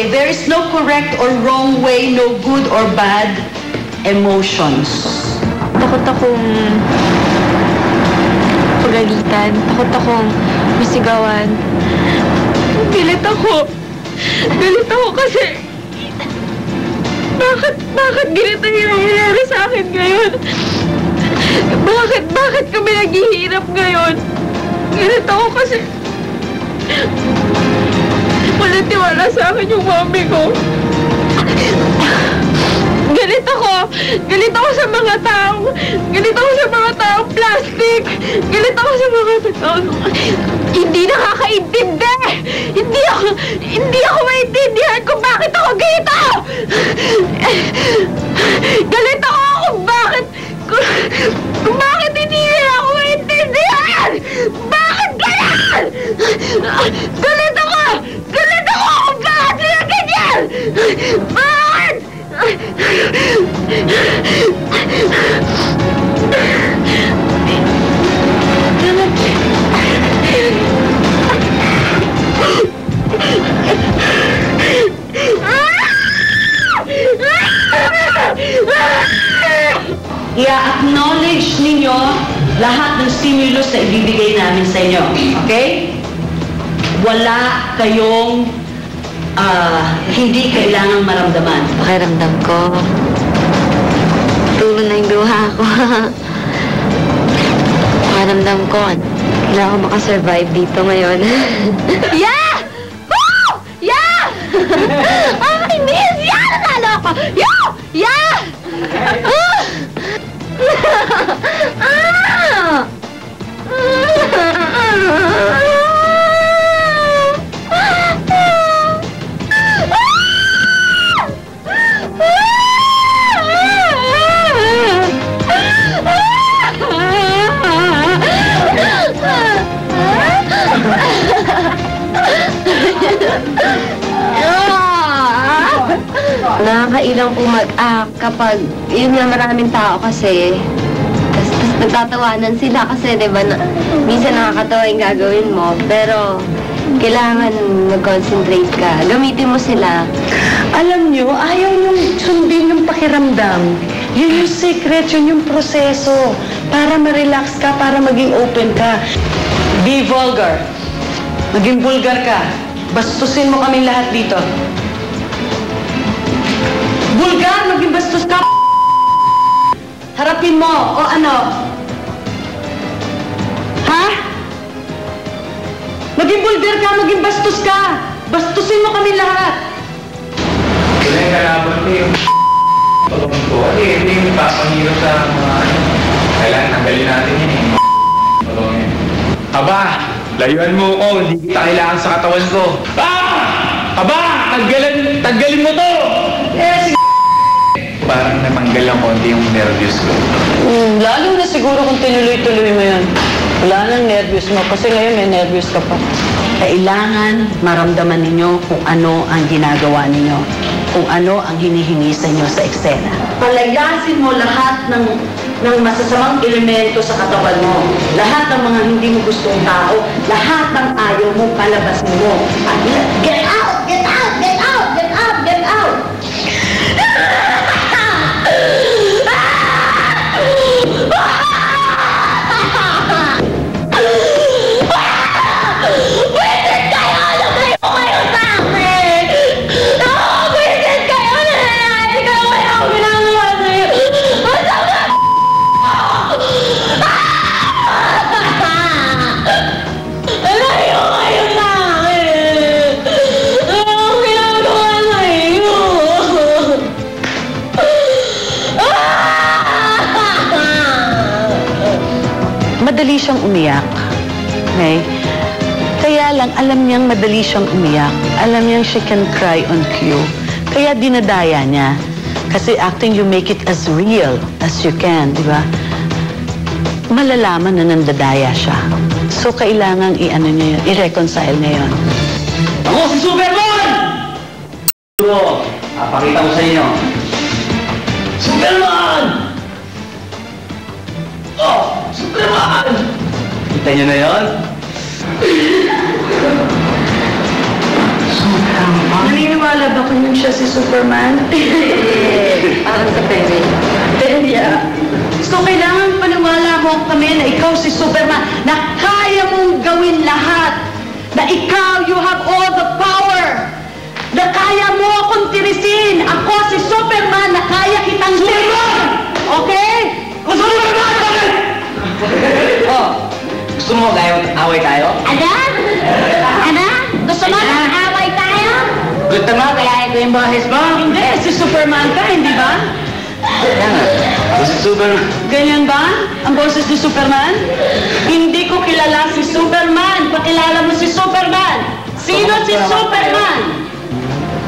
Okay, there is no correct or wrong way, no good or bad emotions. Takot akong pagalitan. Takot akong masigawan. Galit ako. Galit ako kasi bakit ganito yung nangyayari sa akin ngayon? Bakit kami naghihirap ngayon? Galit ako kasi wala tiwala sa akin yung mami ko. Galit ako sa mga taong plastic. Galit ako sa mga taong hindi nakakaintindi. Hindi ako maintindihan kung bakit ako ganito. Galit ako kung bakit hindi nila ako maintindihan. Bakit ganyan? Galit ako kung bakit sila ganyan. Bakit? I-acknowledge ninyo lahat ng stimulus na ibibigay namin sa inyo. Okay? Wala kayong hindi kailangang maramdaman. Pakiramdam ko, tulo na yung luha ko. Pakiramdam ko, kailangan ko makasurvive dito ngayon. Yeah! Woo! Yeah! Oh, my miss! Yeah! Nanalo ako! Yeah! Yeah! Nakakailang po mag-act kapag yun nga maraming tao kasi tas nagtatawanan sila kasi diba minsan nakakatawa yung gagawin mo pero kailangan mag-concentrate ka, gamitin mo sila. Alam nyo, ayaw nyung sundin yung pakiramdam. Yun yung secret, yun yung proseso. Para ma-relax ka, para maging open ka. Be vulgar. Maging vulgar ka. Bastusin mo kami lahat dito. Vulgar, maging bastos ka. Harapin mo, o ano? Ha? Maging vulgar ka, maging bastos ka. Bastusin mo kami lahat. Kaya yung kalaban ko yung tulong ko. Hindi yung ipapangiro sa mga kailangan tanggalin natin yun eh. Tulong yun. Aba, layuan mo ko. Hindi kita kailangan sa katawan ko. Aba, tanggalin mo to! Sige. Parang natanggal lang konti yung nervous ko. Lalo na siguro kung tinuloy-tuloy mo yun. Wala nang nervous mo kasi ngayon may nervous ka pa. Kailangan maramdaman ninyo kung ano ang ginagawa ninyo. Kung ano ang hinihingi sa inyo sa eksena. Palayasin mo lahat ng masasamang elemento sa katawan mo. Lahat ng mga hindi mo gustong tao. Lahat ng ayaw mo, palabasin mo. At get out! Get out! Get out! Get out! Get out! Madali siyang umiyak. Okay? Kaya lang, alam niyang madali siyang umiyak. Alam niyang she can cry on cue. Kaya dinadaya niya. Kasi acting, you make it as real as you can, di ba? Malalaman na nandadaya siya. So, kailangan i-ano niya yun, i-reconcile niya yun. Ako si Superman! Papakita ko sa inyo. Superman! Oh! Superman! Kita niyo na yun? Naniniwala ba ko yung siya si Superman. Parang sa pere. Yeah. So, kailangan paniwala mo kami na ikaw si Superman, na kaya mong gawin lahat, na ikaw, you have all the power, na kaya mo akong tirisin. Ako si Superman, na kaya kitang limon! Okay? Gusto mo ba natin? Oh, gusto mo away tayo? Ano? Ano? Gusto mo mag-away tayo? Gusto mo, kaya ito yung boses mo? Hindi, si Superman ka, hindi ba? Kaya nga, ako si Superman. Ganyan ba? Ang boses ni Superman? Hindi ko kilala si Superman. Pakilala mo si Superman. Sino si Superman?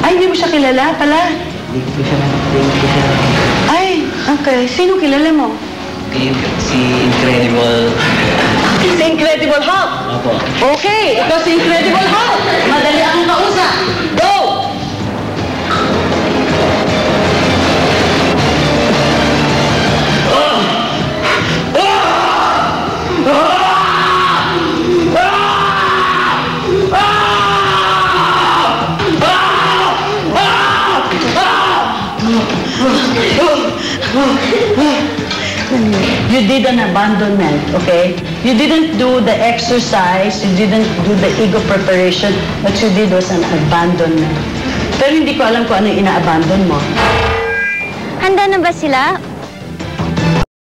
Ay, hindi mo siya kilala pala. Hindi ko siya. Ay, okay. Sino kilala mo? Si Incredible. Si Incredible Hulk. Opo. Okay, ikaw si Incredible Hulk. Madali akong kausap. Go! You did an abandonment, okay? You didn't do the exercise, you didn't do the ego preparation, what you did was an abandonment. Pero hindi ko alam kung ano yung ina-abandon mo. Handa na ba sila?